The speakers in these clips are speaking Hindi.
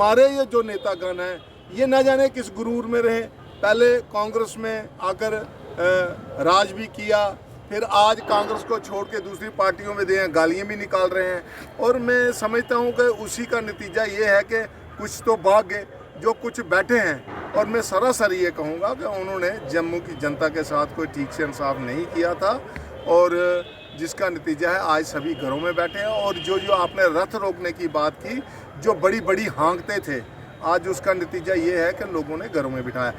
हमारे ये जो नेतागण हैं ये न जाने किस गुरूर में रहे, पहले कांग्रेस में आकर राज भी किया, फिर आज कांग्रेस को छोड़ के दूसरी पार्टियों में दे गालियाँ भी निकाल रहे हैं। और मैं समझता हूँ कि उसी का नतीजा ये है कि कुछ तो भाग गए, जो कुछ बैठे हैं। और मैं सरासर ये कहूँगा कि उन्होंने जम्मू की जनता के साथ कोई ठीक से इंसाफ नहीं किया था, और जिसका नतीजा है आज सभी घरों में बैठे हैं। और जो आपने रथ रोकने की बात की, जो बड़ी बड़ी हाँकते थे, आज उसका नतीजा ये है कि लोगों ने घरों में बिठाया।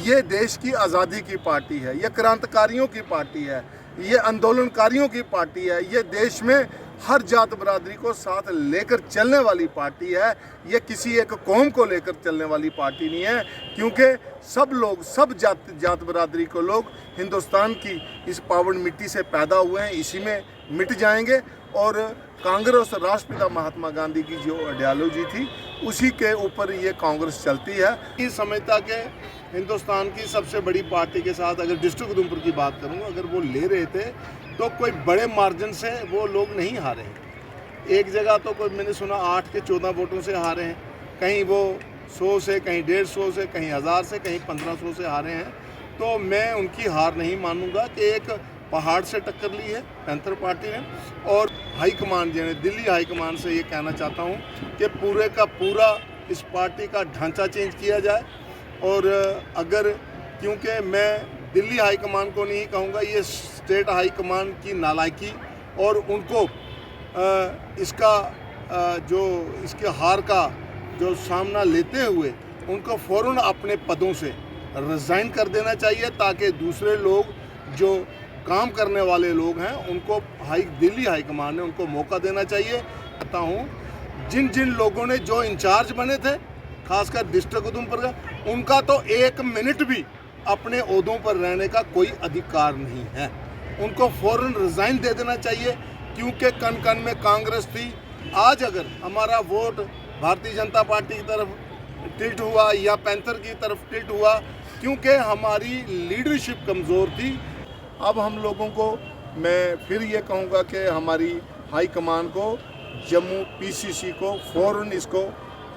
ये देश की आज़ादी की पार्टी है, ये क्रांतिकारियों की पार्टी है, ये आंदोलनकारियों की पार्टी है, ये देश में हर जात बरादरी को साथ लेकर चलने वाली पार्टी है। ये किसी एक कौम को लेकर चलने वाली पार्टी नहीं है, क्योंकि सब लोग, सब जात बरादरी को लोग हिंदुस्तान की इस पावन मिट्टी से पैदा हुए हैं, इसी में मिट जाएंगे। और कांग्रेस और राष्ट्रपिता महात्मा गांधी की जो आइडियोलॉजी थी, उसी के ऊपर ये कांग्रेस चलती है। इस समझता कि हिंदुस्तान की सबसे बड़ी पार्टी के साथ, अगर डिस्ट्रिक्ट उधमपुर की बात करूँ, अगर वो ले रहे थे तो कोई बड़े मार्जिन से वो लोग नहीं हारे हैं। एक जगह तो कोई मैंने सुना 8 के 14 वोटों से हारे हैं, कहीं वो 100 से, कहीं 150 से, कहीं 1000 से, कहीं 1500 से हारे हैं। तो मैं उनकी हार नहीं मानूंगा कि एक पहाड़ से टक्कर ली है पैंथर पार्टी ने। और हाईकमान जो है, दिल्ली हाईकमान से ये कहना चाहता हूँ कि पूरे का पूरा इस पार्टी का ढांचा चेंज किया जाए। और अगर, क्योंकि मैं दिल्ली हाईकमान को नहीं कहूँगा, ये स्टेट हाईकमान की नालायकी और उनको इसके हार का जो सामना लेते हुए उनको फ़ौरन अपने पदों से रिज़ाइन कर देना चाहिए, ताकि दूसरे लोग जो काम करने वाले लोग हैं उनको दिल्ली हाईकमान ने उनको मौका देना चाहिए। कहता हूँ जिन जिन लोगों ने जो इंचार्ज बने थे, खासकर डिस्ट्रिक्ट उधमपुर का, उनका तो 1 मिनट भी अपने ओहदों पर रहने का कोई अधिकार नहीं है। उनको फ़ौरन रिज़ाइन दे देना चाहिए, क्योंकि कन कन में कांग्रेस थी। आज अगर हमारा वोट भारतीय जनता पार्टी की तरफ टिल्ट हुआ या पैंथर की तरफ टिल्ट हुआ, क्योंकि हमारी लीडरशिप कमज़ोर थी। अब हम लोगों को, मैं फिर ये कहूँगा कि हमारी हाई कमान को, जम्मू पीसीसी को फ़ौरन इसको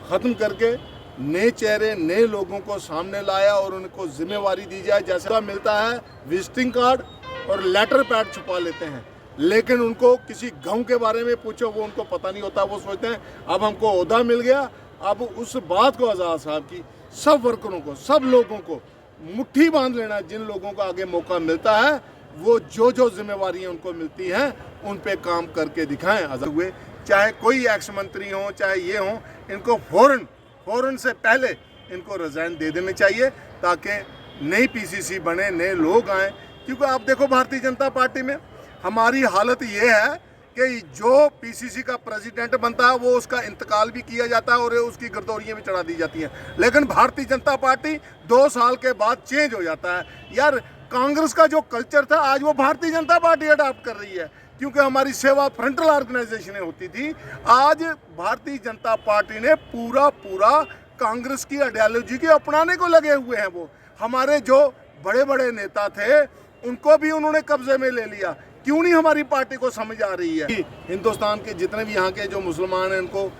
ख़त्म करके नए चेहरे, नए लोगों को सामने लाया और उनको जिम्मेवारी दी जाए। जैसा मिलता है विजिटिंग कार्ड और लेटर पैड छुपा लेते हैं, लेकिन उनको किसी गांव के बारे में पूछो, वो उनको पता नहीं होता। वो सोचते हैं अब हमको ओहदा मिल गया। अब उस बात को आज़ाद साहब की सब वर्करों को, सब लोगों को मुट्ठी बांध लेना। जिन लोगों को आगे मौका मिलता है, वो जो जिम्मेवारियाँ उनको मिलती हैं उन पे काम करके दिखाएं। आज़ाद हुए, चाहे कोई एक्स मंत्री हो, चाहे ये हो, इनको फ़ौरन से पहले इनको रिज़ाइन दे देने चाहिए, ताकि नई पीसीसी बने, नए लोग आएँ। क्योंकि आप देखो भारतीय जनता पार्टी में हमारी हालत ये है कि जो पीसीसी का प्रेसिडेंट बनता है, वो उसका इंतकाल भी किया जाता है और उसकी गर्दौरियाँ भी चढ़ा दी जाती हैं। लेकिन भारतीय जनता पार्टी 2 साल के बाद चेंज हो जाता है। यार, कांग्रेस का जो कल्चर था, आज वो भारतीय जनता पार्टी अडॉप्ट कर रही है, क्योंकि हमारी सेवा फ्रंटल ऑर्गेनाइजेशनें होती थी। आज भारतीय जनता पार्टी ने पूरा कांग्रेस की आइडियोलॉजी के अपनाने को लगे हुए हैं। वो हमारे जो बड़े बड़े नेता थे, उनको भी उन्होंने कब्जे में ले लिया। क्यों नहीं हमारी पार्टी को समझ आ रही है? हिंदुस्तान के जितने भी यहाँ के जो मुसलमान हैं, उनको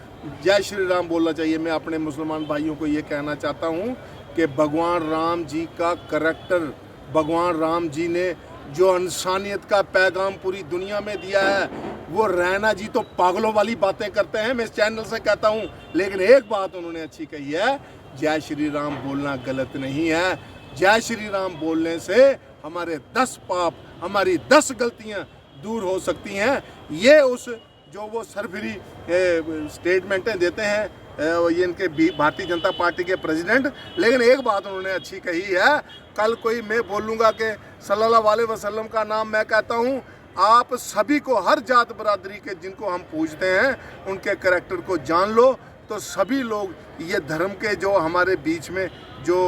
जय श्री राम बोलना चाहिए। मैं अपने मुसलमान भाइयों को ये कहना चाहता हूँ कि भगवान राम जी का करैक्टर, भगवान राम जी ने जो इंसानियत का पैगाम पूरी दुनिया में दिया है, वो रैना जी तो पागलों वाली बातें करते हैं, मैं इस चैनल से कहता हूँ। लेकिन एक बात उन्होंने अच्छी कही है, जय श्री राम बोलना गलत नहीं है। जय श्री राम बोलने से हमारे 10 पाप, हमारी 10 गलतियाँ दूर हो सकती हैं। ये उस जो वो सरफरी स्टेटमेंटें देते हैं, ये इनके भारतीय जनता पार्टी के प्रेसिडेंट। लेकिन एक बात उन्होंने अच्छी कही है, कल कोई मैं बोलूँगा कि सल्लल्लाहु अलैहि वसल्लम का नाम मैं कहता हूँ, आप सभी को, हर जात बरादरी के जिनको हम पूजते हैं, उनके करैक्टर को जान लो, तो सभी लोग ये धर्म के जो हमारे बीच में जो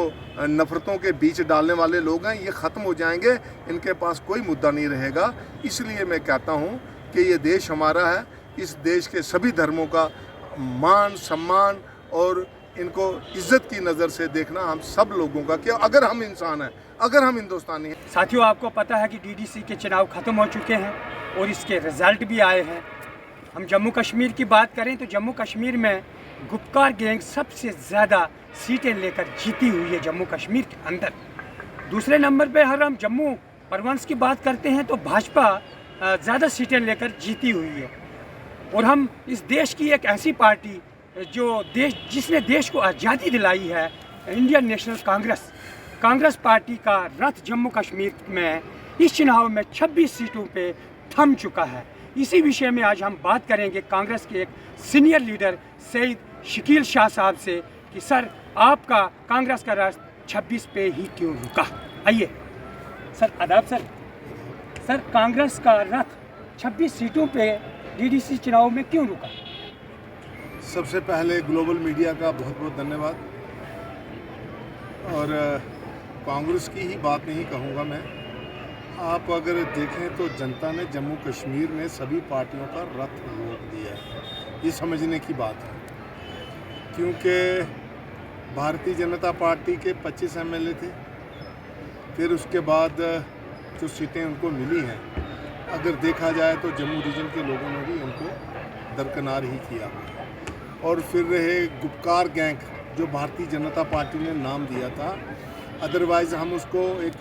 नफ़रतों के बीच डालने वाले लोग हैं, ये ख़त्म हो जाएंगे। इनके पास कोई मुद्दा नहीं रहेगा। इसलिए मैं कहता हूँ कि ये देश हमारा है, इस देश के सभी धर्मों का मान सम्मान और इनको इज्जत की नज़र से देखना हम सब लोगों का, कि अगर हम इंसान हैं, अगर हम हिंदुस्तानी हैं। साथियों, आपको पता है कि डीडीसी के चुनाव ख़त्म हो चुके हैं और इसके रिज़ल्ट भी आए हैं। हम जम्मू कश्मीर की बात करें तो जम्मू कश्मीर में गुपकार गैंग सबसे ज़्यादा सीटें लेकर जीती हुई है जम्मू कश्मीर के अंदर। दूसरे नंबर पे अगर हम जम्मू परवंश की बात करते हैं तो भाजपा ज़्यादा सीटें लेकर जीती हुई है। और हम इस देश की एक ऐसी पार्टी जिसने देश को आज़ादी दिलाई है, इंडियन नेशनल कांग्रेस पार्टी का रथ जम्मू कश्मीर में इस चुनाव में 26 सीटों पे थम चुका है। इसी विषय में आज हम बात करेंगे कांग्रेस के एक सीनियर लीडर सईद शकील शाह साहब से कि सर आपका कांग्रेस का रथ 26 पे ही क्यों रुका। आइए सर, आदाब सर। सर कांग्रेस का रथ 26 सीटों पे डीडीसी चुनाव में क्यों रुका? सबसे पहले ग्लोबल मीडिया का बहुत बहुत धन्यवाद। और कांग्रेस की ही बात नहीं कहूँगा मैं, आप अगर देखें तो जनता ने जम्मू कश्मीर में सभी पार्टियों का रथ रोक दिया है, ये समझने की बात है। क्योंकि भारतीय जनता पार्टी के 25 एमएलए थे, फिर उसके बाद जो सीटें उनको मिली हैं, अगर देखा जाए तो जम्मू रीजन के लोगों ने भी उनको दरकिनार ही किया। और फिर रहे गुपकार गैंग, जो भारतीय जनता पार्टी ने नाम दिया था, अदरवाइज़ हम उसको एक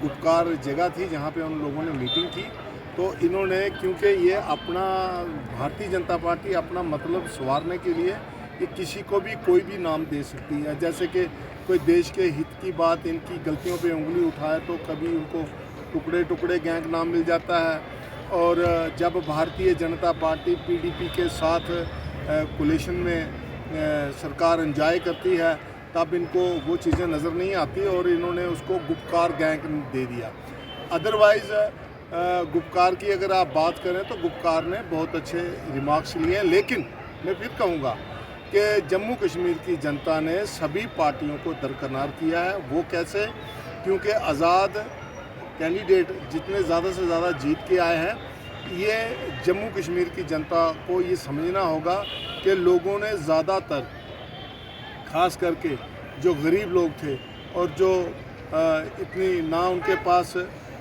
गुपकार जगह थी जहाँ पे उन लोगों ने मीटिंग की, तो इन्होंने क्योंकि ये अपना भारतीय जनता पार्टी अपना मतलब संवारने के लिए ये किसी को भी कोई भी नाम दे सकती है। जैसे कि कोई देश के हित की बात, इनकी गलतियों पे उंगली उठाए तो कभी उनको टुकड़े टुकड़े गैंग नाम मिल जाता है। और जब भारतीय जनता पार्टी पीडीपी के साथ कोलिशन में सरकार एंजॉय करती है तब इनको वो चीज़ें नज़र नहीं आती और इन्होंने उसको गुपकार गैंग दे दिया। अदरवाइज़ गुपकार की अगर आप बात करें तो गुपकार ने बहुत अच्छे रिमार्क्स लिए हैं, लेकिन मैं फिर कहूँगा कि जम्मू कश्मीर की जनता ने सभी पार्टियों को दरकिनार किया है। वो कैसे? क्योंकि आज़ाद कैंडिडेट जितने ज़्यादा से ज़्यादा जीत के आए हैं, ये जम्मू कश्मीर की जनता को ये समझना होगा कि लोगों ने ज़्यादातर, ख़ास करके जो गरीब लोग थे और जो इतनी ना उनके पास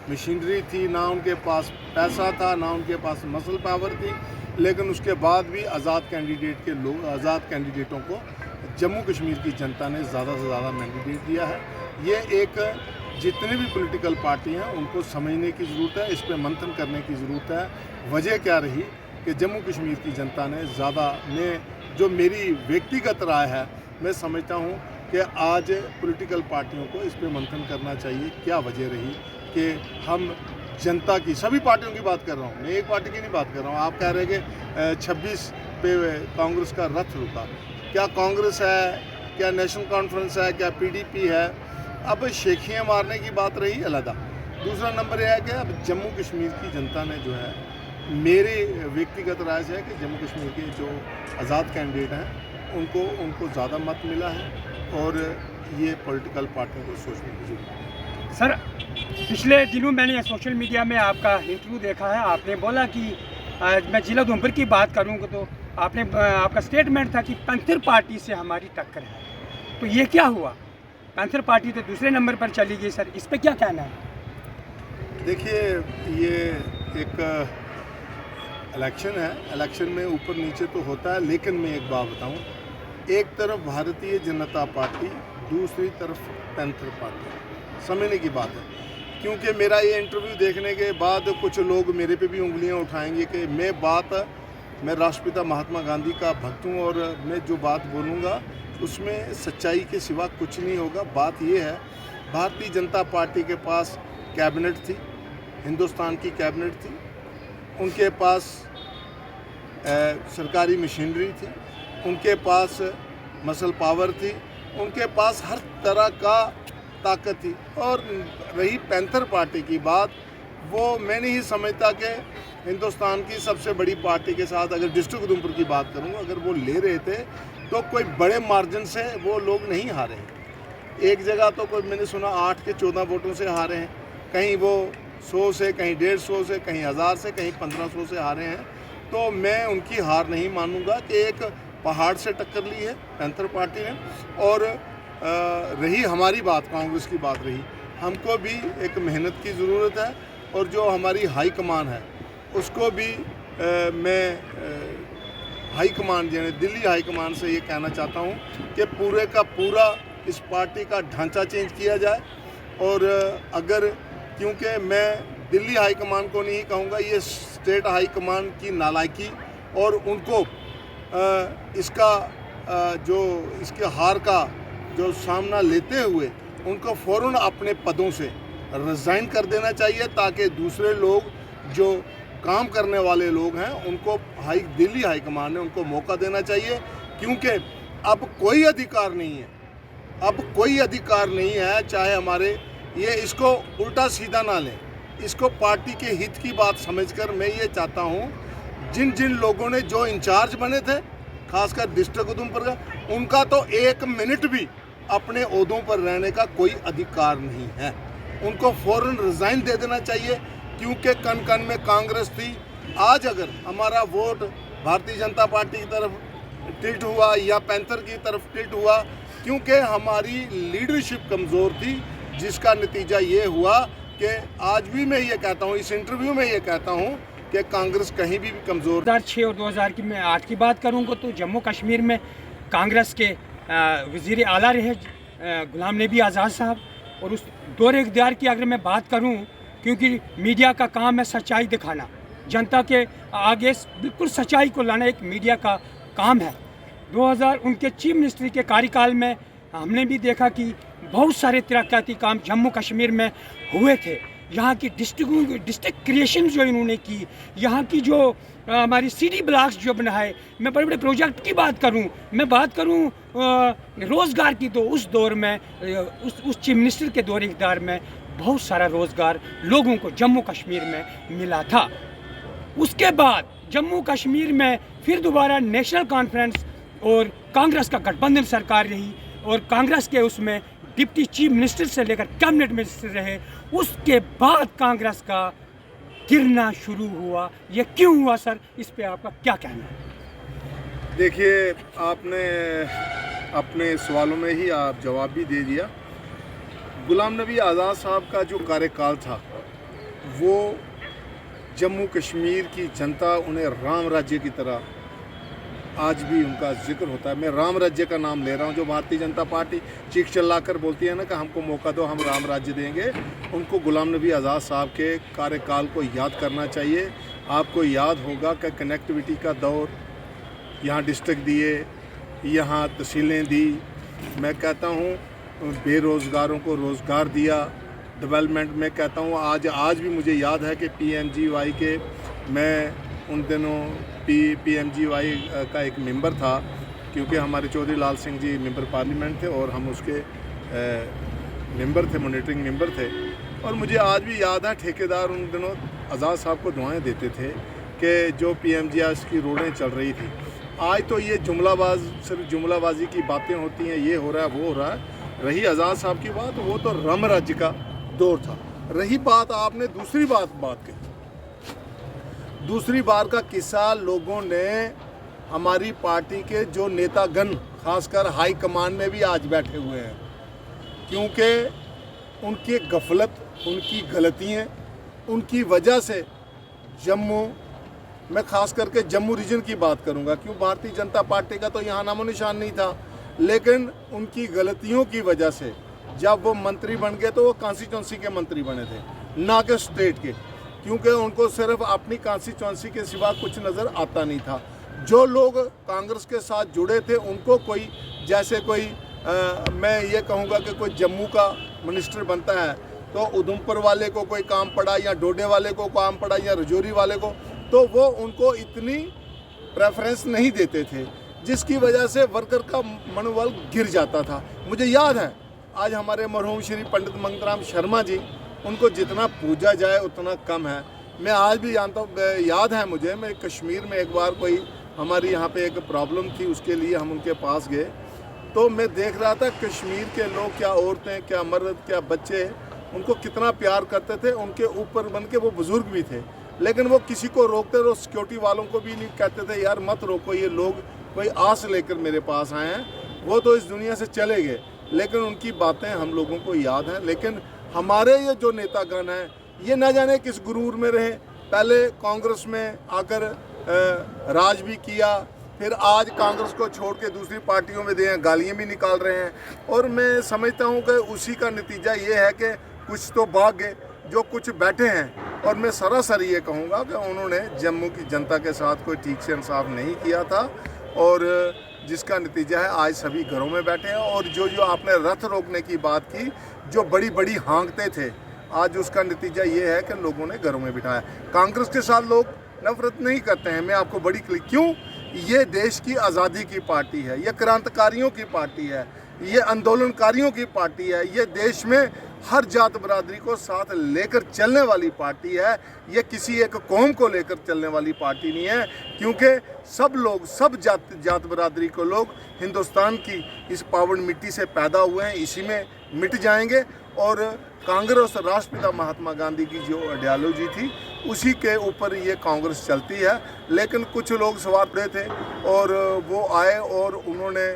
मशीनरी थी, ना उनके पास पैसा था, ना उनके पास मसल पावर थी, लेकिन उसके बाद भी आज़ाद कैंडिडेटों को जम्मू कश्मीर की जनता ने ज़्यादा से ज़्यादा मैंडेट दिया है। ये एक जितनी भी पॉलिटिकल पार्टी हैं उनको समझने की ज़रूरत है, इस पर मंथन करने की ज़रूरत है। वजह क्या रही कि जम्मू कश्मीर की जनता ने जो मेरी व्यक्तिगत राय है, मैं समझता हूँ कि आज पॉलिटिकल पार्टियों को इस पर मंथन करना चाहिए। क्या वजह रही कि हम जनता की, सभी पार्टियों की बात कर रहा हूँ, मैं एक पार्टी की नहीं बात कर रहा हूँ। आप कह रहे हैं कि 26 पे कांग्रेस का रथ रुका। क्या कांग्रेस है, क्या नेशनल कॉन्फ्रेंस है, क्या पीडीपी है? अब शेखियाँ मारने की बात रही अलग। दूसरा नंबर यह है कि अब जम्मू कश्मीर की जनता ने जो है, मेरे व्यक्तिगत राय से है कि जम्मू कश्मीर के जो आज़ाद कैंडिडेट हैं उनको ज़्यादा मत मिला है और ये पॉलिटिकल पार्टियों को सोचने की जरूरत है। सर पिछले दिनों मैंने सोशल मीडिया में आपका इंटरव्यू देखा है, आपने बोला कि मैं जिला उधमपुर की बात करूँगा तो आपका स्टेटमेंट था कि पैंथर पार्टी से हमारी टक्कर है। तो ये क्या हुआ? पैंथर पार्टी तो दूसरे नंबर पर चली गई। सर इस पर क्या कहना है? देखिए, ये एक इलेक्शन है, इलेक्शन में ऊपर नीचे तो होता है, लेकिन मैं एक बात बताऊं, एक तरफ भारतीय जनता पार्टी, दूसरी तरफ पैंथर पार्टी, समझने की बात है। क्योंकि मेरा ये इंटरव्यू देखने के बाद कुछ लोग मेरे पे भी उंगलियां उठाएंगे कि मैं राष्ट्रपिता महात्मा गांधी का भक्त हूँ और मैं जो बात बोलूँगा उसमें सच्चाई के सिवा कुछ नहीं होगा। बात ये है, भारतीय जनता पार्टी के पास कैबिनेट थी, हिंदुस्तान की कैबिनेट थी, उनके पास सरकारी मशीनरी थी, उनके पास मसल पावर थी, उनके पास हर तरह का ताकत थी। और रही पैंथर पार्टी की बात, वो मैं नहीं समझता कि हिंदुस्तान की सबसे बड़ी पार्टी के साथ, अगर डिस्ट्रिक्ट उधमपुर की बात करूँगा, अगर वो ले रहे थे तो कोई बड़े मार्जिन से वो लोग नहीं हारे। एक जगह तो कोई मैंने सुना 8 के 14 वोटों से हारे हैं, कहीं वो 100 से, कहीं 150 से, कहीं 1000 से, कहीं 1500 से हारे हैं। तो मैं उनकी हार नहीं मानूंगा कि एक पहाड़ से टक्कर ली है पैंथर पार्टी ने। और रही हमारी बात, कांग्रेस की बात रही, हमको भी एक मेहनत की ज़रूरत है और जो हमारी हाई कमान है उसको भी मैं हाईकमान यानी दिल्ली हाईकमान से ये कहना चाहता हूँ कि पूरे का पूरा इस पार्टी का ढांचा चेंज किया जाए। और अगर, क्योंकि मैं दिल्ली हाईकमान को नहीं कहूँगा, ये स्टेट हाईकमान की नालायकी और उनको इसके हार का जो सामना लेते हुए उनको फ़ौरन अपने पदों से रिज़ाइन कर देना चाहिए, ताकि दूसरे लोग जो काम करने वाले लोग हैं उनको दिल्ली हाईकमान ने उनको मौका देना चाहिए। क्योंकि अब कोई अधिकार नहीं है, अब कोई अधिकार नहीं है, चाहे हमारे ये इसको उल्टा सीधा ना लें, इसको पार्टी के हित की बात समझकर मैं ये चाहता हूँ जिन जिन लोगों ने जो इंचार्ज बने थे खासकर डिस्ट्रिक्ट उधमपुर का, उनका तो 1 मिनट भी अपने ओहदों पर रहने का कोई अधिकार नहीं है, उनको फ़ौरन रिज़ाइन दे देना चाहिए। क्योंकि कन कन में कांग्रेस थी, आज अगर हमारा वोट भारतीय जनता पार्टी की तरफ टिल्ट हुआ या पैंथर की तरफ टिल्ट हुआ, क्योंकि हमारी लीडरशिप कमज़ोर थी, जिसका नतीजा ये हुआ कि आज भी मैं ये कहता हूँ, इस इंटरव्यू में ये कहता हूँ कि कांग्रेस कहीं भी कमज़ोर। 2006 और 2000 की मैं 8 की बात करूँगा तो जम्मू कश्मीर में कांग्रेस के वज़ीर आला रहे गुलाम नबी आज़ाद साहब। और उस दौरे इख्तियार की अगर मैं बात करूँ, क्योंकि मीडिया का काम है सच्चाई दिखाना, जनता के आगे बिल्कुल सच्चाई को लाना एक मीडिया का काम है। 2000 उनके चीफ मिनिस्ट्री के कार्यकाल में हमने भी देखा कि बहुत सारे तरक्याती काम जम्मू कश्मीर में हुए थे। यहाँ की डिस्ट्रिक्ट क्रिएशन जो इन्होंने की, यहाँ की जो हमारी सिटी ब्लॉक्स जो बनाए, मैं बड़े बड़े प्रोजेक्ट की बात करूँ, मैं बात करूँ रोज़गार की, तो उस दौर में उस चीफ मिनिस्टर के दौर इक़्तिदार में बहुत सारा रोज़गार लोगों को जम्मू कश्मीर में मिला था। उसके बाद जम्मू कश्मीर में फिर दोबारा नेशनल कॉन्फ्रेंस और कांग्रेस का गठबंधन सरकार रही, और कांग्रेस के उसमें डिप्टी चीफ मिनिस्टर से लेकर कैबिनेट मिनिस्टर रहे। उसके बाद कांग्रेस का गिरना शुरू हुआ। ये क्यों हुआ सर, इस पे आपका क्या कहना है? देखिए, आपने अपने सवालों में ही आप जवाब भी दे दिया। गुलाम नबी आज़ाद साहब का जो कार्यकाल था, वो जम्मू कश्मीर की जनता उन्हें राम राज्य की तरह, आज भी उनका जिक्र होता है। मैं राम राज्य का नाम ले रहा हूँ, जो भारतीय जनता पार्टी चीख चिल्लाकर बोलती है ना कि हमको मौका दो, हम राम राज्य देंगे। उनको गुलाम नबी आज़ाद साहब के कार्यकाल को याद करना चाहिए। आपको याद होगा कि कनेक्टिविटी का दौर, यहाँ डिस्ट्रिक्ट दिए, यहाँ तहसीलें दी, मैं कहता हूँ बेरोज़गारों को रोज़गार दिया, डेवलपमेंट में कहता हूँ। आज भी मुझे याद है कि PMGY के, मैं उन दिनों PMGY का एक मेंबर था, क्योंकि हमारे चौधरी लाल सिंह जी मेंबर पार्लियामेंट थे और हम उसके मेंबर थे, मॉनिटरिंग मेंबर थे। और मुझे आज भी याद है ठेकेदार उन दिनों आज़ाद साहब को दुआएं देते थे कि जो PMGY की रोडें चल रही थी। आज तो ये सिर्फ जुमलाबाजी की बातें होती हैं, ये हो रहा है, वो हो रहा है। रही आज़ाद साहब की बात, वो तो राम राज्य का दौर था। रही बात, आपने दूसरी बात कही, दूसरी बार का किस्सा, लोगों ने, हमारी पार्टी के जो नेतागण खासकर हाई कमान में भी आज बैठे हुए हैं, क्योंकि उनकी गफलत, उनकी गलतियाँ, उनकी वजह से जम्मू, मैं खास करके जम्मू रीजन की बात करूंगा, क्यों भारतीय जनता पार्टी का तो यहाँ नामो निशान नहीं था, लेकिन उनकी गलतियों की वजह से जब वो मंत्री बन गए तो वो कॉन्स्टिट्यूंसी के मंत्री बने थे, ना कि स्टेट के, क्योंकि उनको सिर्फ अपनी कॉन्स्टिट्यूंसी के सिवा कुछ नज़र आता नहीं था। जो लोग कांग्रेस के साथ जुड़े थे उनको कोई, जैसे कोई मैं ये कहूँगा कि कोई जम्मू का मिनिस्टर बनता है तो उधमपुर वाले को कोई काम पड़ा, या डोडे वाले को काम पड़ा, या रजौरी वाले को, तो वो उनको इतनी प्रेफरेंस नहीं देते थे, जिसकी वजह से वर्कर का मनोबल गिर जाता था। मुझे याद है आज हमारे मरहूम श्री पंडित मंगतराम शर्मा जी, उनको जितना पूजा जाए उतना कम है। मैं आज भी जानता हूँ, याद है मुझे, मैं कश्मीर में एक बार कोई हमारी यहाँ पे एक प्रॉब्लम थी, उसके लिए हम उनके पास गए, तो मैं देख रहा था कश्मीर के लोग, क्या औरतें, क्या मर्द, क्या बच्चे, उनको कितना प्यार करते थे। उनके ऊपर बन के वो बुज़ुर्ग भी थे, लेकिन वो किसी को रोकते रहो, सिक्योरिटी वालों को भी नहीं कहते थे यार मत रोको, ये लोग कोई आस लेकर मेरे पास आए हैं, वो तो इस दुनिया से चले गए, लेकिन उनकी बातें हम लोगों को याद हैं। लेकिन हमारे ये जो नेतागण हैं, ये न जाने किस गुरूर में रहे, पहले कांग्रेस में आकर राज भी किया, फिर आज कांग्रेस को छोड़ के दूसरी पार्टियों में दे गालियाँ भी निकाल रहे हैं। और मैं समझता हूँ कि उसी का नतीजा ये है कि कुछ तो भाग गए, जो कुछ बैठे हैं। और मैं सरासर ये कहूँगा कि उन्होंने जम्मू की जनता के साथ कोई ठीक से इंसाफ नहीं किया था, और जिसका नतीजा है आज सभी घरों में बैठे हैं। और जो आपने रथ रोकने की बात की, जो बड़ी बड़ी हाँकते थे, आज उसका नतीजा ये है कि लोगों ने घरों में बिठाया। कांग्रेस के साथ लोग नफरत नहीं करते हैं, मैं आपको बड़ी क्यों, ये देश की आज़ादी की पार्टी है, ये क्रांतिकारियों की पार्टी है, ये आंदोलनकारियों की पार्टी है, ये देश में हर जात बरादरी को साथ लेकर चलने वाली पार्टी है। ये किसी एक कौम को लेकर चलने वाली पार्टी नहीं है, क्योंकि सब लोग, सब जात बरादरी को लोग हिंदुस्तान की इस पावन मिट्टी से पैदा हुए हैं, इसी में मिट जाएंगे। और कांग्रेस राष्ट्रपिता महात्मा गांधी की जो आइडियोलॉजी थी, उसी के ऊपर ये कांग्रेस चलती है। लेकिन कुछ लोग सवार पड़े थे और वो आए और उन्होंने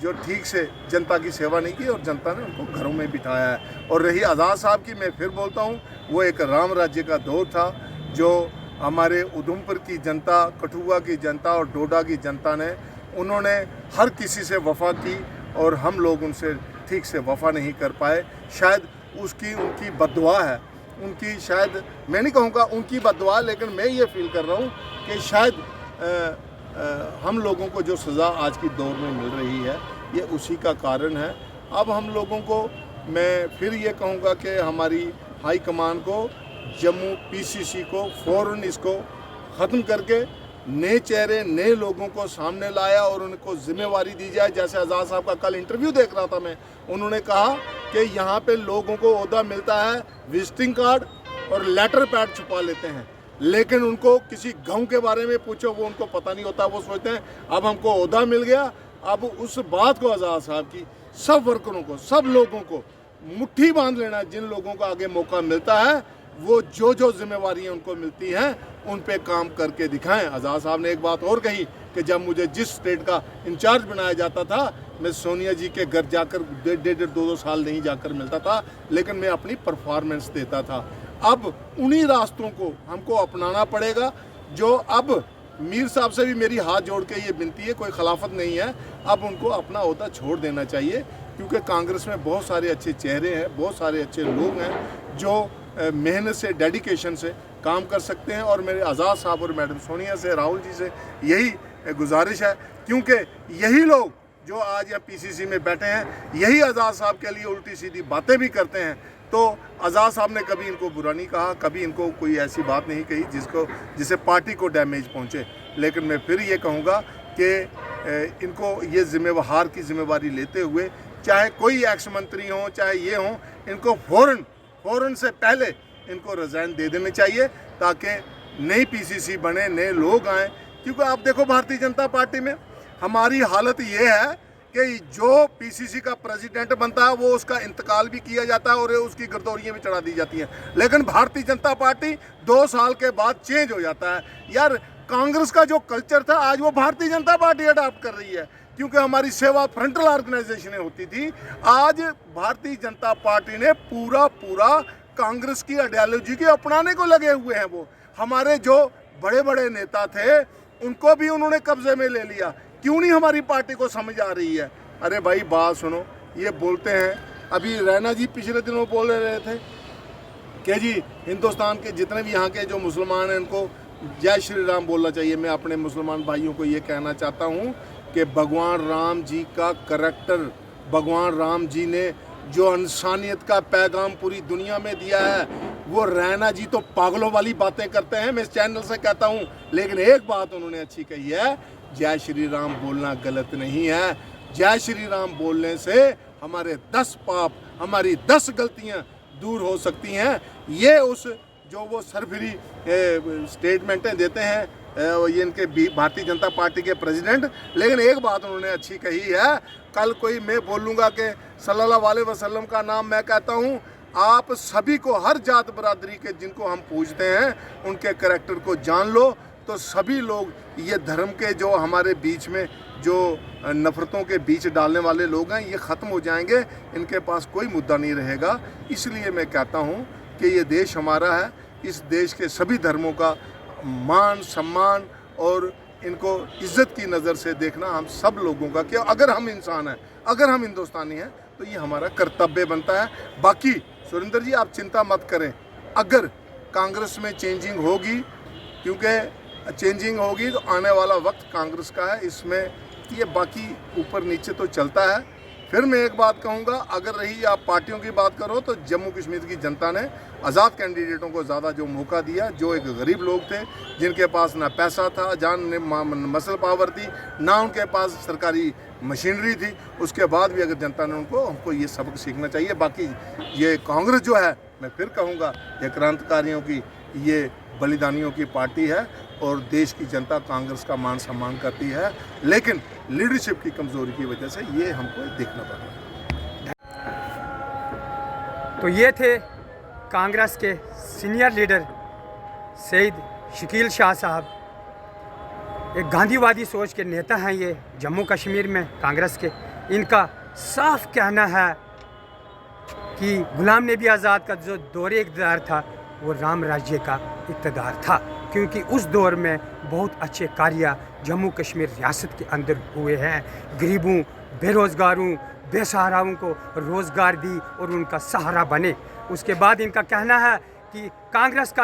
जो ठीक से जनता की सेवा नहीं की, और जनता ने उनको घरों में बिठाया है। और रही आज़ाद साहब की, मैं फिर बोलता हूँ, वो एक राम राज्य का दौर था, जो हमारे उधमपुर की जनता, कठुआ की जनता और डोडा की जनता ने, उन्होंने हर किसी से वफा की, और हम लोग उनसे ठीक से वफा नहीं कर पाए। शायद उसकी उनकी बद्दुआ है, उनकी शायद, मैं नहीं कहूँगा उनकी बद्दुआ, लेकिन मैं ये फील कर रहा हूँ कि शायद हम लोगों को जो सज़ा आज की दौर में मिल रही है, ये उसी का कारण है। अब हम लोगों को, मैं फिर ये कहूँगा कि हमारी हाई कमान को, जम्मू पीसीसी को फ़ौरन इसको ख़त्म करके नए चेहरे, नए लोगों को सामने लाया और उनको जिम्मेवारी दी जाए। जैसे आज़ाद साहब का कल इंटरव्यू देख रहा था मैं, उन्होंने कहा कि यहाँ पे लोगों को ओहदा मिलता है, विजिटिंग कार्ड और लेटर पैड छुपा लेते हैं, लेकिन उनको किसी गांव के बारे में पूछो, वो उनको पता नहीं होता। वो सोचते हैं अब हमको ओहदा मिल गया। अब उस बात को आज़ाद साहब की सब वर्करों को, सब लोगों को मुट्ठी बांध लेना। जिन लोगों को आगे मौका मिलता है, वो जो जिम्मेवारियां उनको मिलती हैं, उन पे काम करके दिखाएं। आज़ाद साहब ने एक बात और कही कि जब मुझे जिस स्टेट का इंचार्ज बनाया जाता था, मैं सोनिया जी के घर जाकर 1.5-2 साल नहीं जाकर मिलता था, लेकिन मैं अपनी परफॉर्मेंस देता था। अब उन्हीं रास्तों को हमको अपनाना पड़ेगा। जो अब मीर साहब से भी मेरी हाथ जोड़ के ये विनती है, कोई खिलाफत नहीं है, अब उनको अपना ओहदा छोड़ देना चाहिए, क्योंकि कांग्रेस में बहुत सारे अच्छे चेहरे हैं, बहुत सारे अच्छे लोग हैं जो मेहनत से, डेडिकेशन से काम कर सकते हैं। और मेरे आज़ाद साहब और मैडम सोनिया से, राहुल जी से यही गुजारिश है, क्योंकि यही लोग जो आज यहाँ पीसीसी में बैठे हैं, यही आज़ाद साहब के लिए उल्टी सीधी बातें भी करते हैं। तो आज़ाद साहब ने कभी इनको बुरा नहीं कहा, कभी इनको कोई ऐसी बात नहीं कही जिससे पार्टी को डैमेज पहुँचे। लेकिन मैं फिर ये कहूँगा कि इनको ये हार की जिम्मेवारी लेते हुए, चाहे कोई एक्स मंत्री हो, चाहे ये हो, इनको फ़ौरन से पहले इनको रिज़ाइन दे देने चाहिए, ताकि नई पीसीसी बने, नए लोग आएँ। क्योंकि आप देखो भारतीय जनता पार्टी में हमारी हालत ये है कि जो पीसीसी का प्रेसिडेंट बनता है, वो उसका इंतकाल भी किया जाता है और उसकी गर्दौरियाँ भी चढ़ा दी जाती हैं। लेकिन भारतीय जनता पार्टी 2 साल के बाद चेंज हो जाता है। यार, कांग्रेस का जो कल्चर था, आज वो भारतीय जनता पार्टी अडॉप्ट कर रही है, क्योंकि हमारी सेवा फ्रंटल ऑर्गेनाइजेशनें होती थी। आज भारतीय जनता पार्टी ने पूरा कांग्रेस की आइडियोलॉजी के अपनाने को लगे हुए हैं। वो हमारे जो बड़े बड़े नेता थे, उनको भी उन्होंने कब्जे में ले लिया। क्यों नहीं हमारी पार्टी को समझ आ रही है? अरे भाई, बात सुनो, ये बोलते हैं, अभी रैना जी पिछले दिनों बोल रहे थे कि जी हिंदुस्तान के जितने भी यहाँ के जो मुसलमान हैं, उनको जय श्री राम बोलना चाहिए। मैं अपने मुसलमान भाइयों को ये कहना चाहता हूँ कि भगवान राम जी का करैक्टर, भगवान राम जी ने जो इंसानियत का पैगाम पूरी दुनिया में दिया है, वो रैना जी तो पागलों वाली बातें करते हैं, मैं इस चैनल से कहता हूँ। लेकिन एक बात उन्होंने अच्छी कही है, जय श्री राम बोलना गलत नहीं है। जय श्री राम बोलने से हमारे 10 पाप, हमारी 10 गलतियाँ दूर हो सकती हैं। ये जो वो सरफरी स्टेटमेंटें देते हैं, ये इनके भारतीय जनता पार्टी के प्रेसिडेंट। लेकिन एक बात उन्होंने अच्छी कही है, कल कोई मैं बोलूँगा कि सल्लल्लाहु अलैहि वसल्लम का नाम मैं कहता हूँ, आप सभी को, हर जात बरादरी के जिनको हम पूजते हैं, उनके करैक्टर को जान लो, तो सभी लोग ये धर्म के जो हमारे बीच में जो नफ़रतों के बीच डालने वाले लोग हैं, ये ख़त्म हो जाएंगे। इनके पास कोई मुद्दा नहीं रहेगा। इसलिए मैं कहता हूँ कि ये देश हमारा है, इस देश के सभी धर्मों का मान सम्मान और इनको इज्जत की नज़र से देखना हम सब लोगों का, कि अगर हम इंसान हैं, अगर हम हिंदुस्तानी हैं, तो ये हमारा कर्तव्य बनता है। बाकी सुरेंद्र जी आप चिंता मत करें, अगर कांग्रेस में चेंजिंग होगी, क्योंकि चेंजिंग होगी तो आने वाला वक्त कांग्रेस का है, इसमें ये बाकी ऊपर नीचे तो चलता है। फिर मैं एक बात कहूँगा, अगर रही आप पार्टियों की बात करो तो जम्मू कश्मीर की जनता ने आज़ाद कैंडिडेटों को ज़्यादा जो मौका दिया, जो एक गरीब लोग थे जिनके पास ना पैसा था, मसल पावर थी, ना उनके पास सरकारी मशीनरी थी, उसके बाद भी अगर जनता ने हमको ये सबक सीखना चाहिए। बाकी ये कांग्रेस जो है, मैं फिर कहूँगा, ये क्रांतिकारियों की, ये बलिदानियों की पार्टी है और देश की जनता कांग्रेस का मान सम्मान करती है, लेकिन लीडरशिप की कमज़ोरी की वजह से ये हमको देखना पड़ रहा है। तो ये थे कांग्रेस के सीनियर लीडर सईद शकील शाह साहब, एक गांधीवादी सोच के नेता हैं ये जम्मू कश्मीर में कांग्रेस के। इनका साफ कहना है कि गुलाम नबी आज़ाद का जो दौरे इक़्तिदार था वो राम राज्य का इक़्तिदार था, क्योंकि उस दौर में बहुत अच्छे कार्य जम्मू कश्मीर रियासत के अंदर हुए हैं। गरीबों, बेरोज़गारों, बेसहाराओं को रोज़गार दी और उनका सहारा बने। उसके बाद इनका कहना है कि कांग्रेस का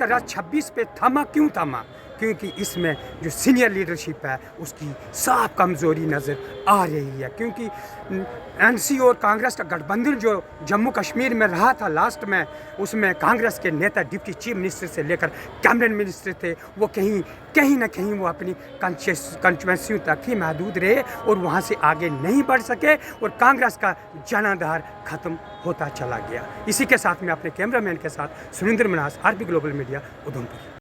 राज 26 पे थमा, क्यों थमा? क्योंकि इसमें जो सीनियर लीडरशिप है उसकी साफ कमज़ोरी नज़र आ रही है। क्योंकि एनसी और कांग्रेस का गठबंधन जो जम्मू कश्मीर में रहा था लास्ट में, उसमें कांग्रेस के नेता डिप्टी चीफ मिनिस्टर से लेकर कैबिनेट मिनिस्टर थे, वो कहीं ना कहीं वो अपनी कंस्टिट्यूएंसी तक ही महदूद रहे और वहाँ से आगे नहीं बढ़ सके और कांग्रेस का जनाधार ख़त्म होता चला गया। इसी के साथ मैं अपने कैमरामैन के साथ सुरेंद्र मनास, आरपी ग्लोबल मीडिया, उधमपुर।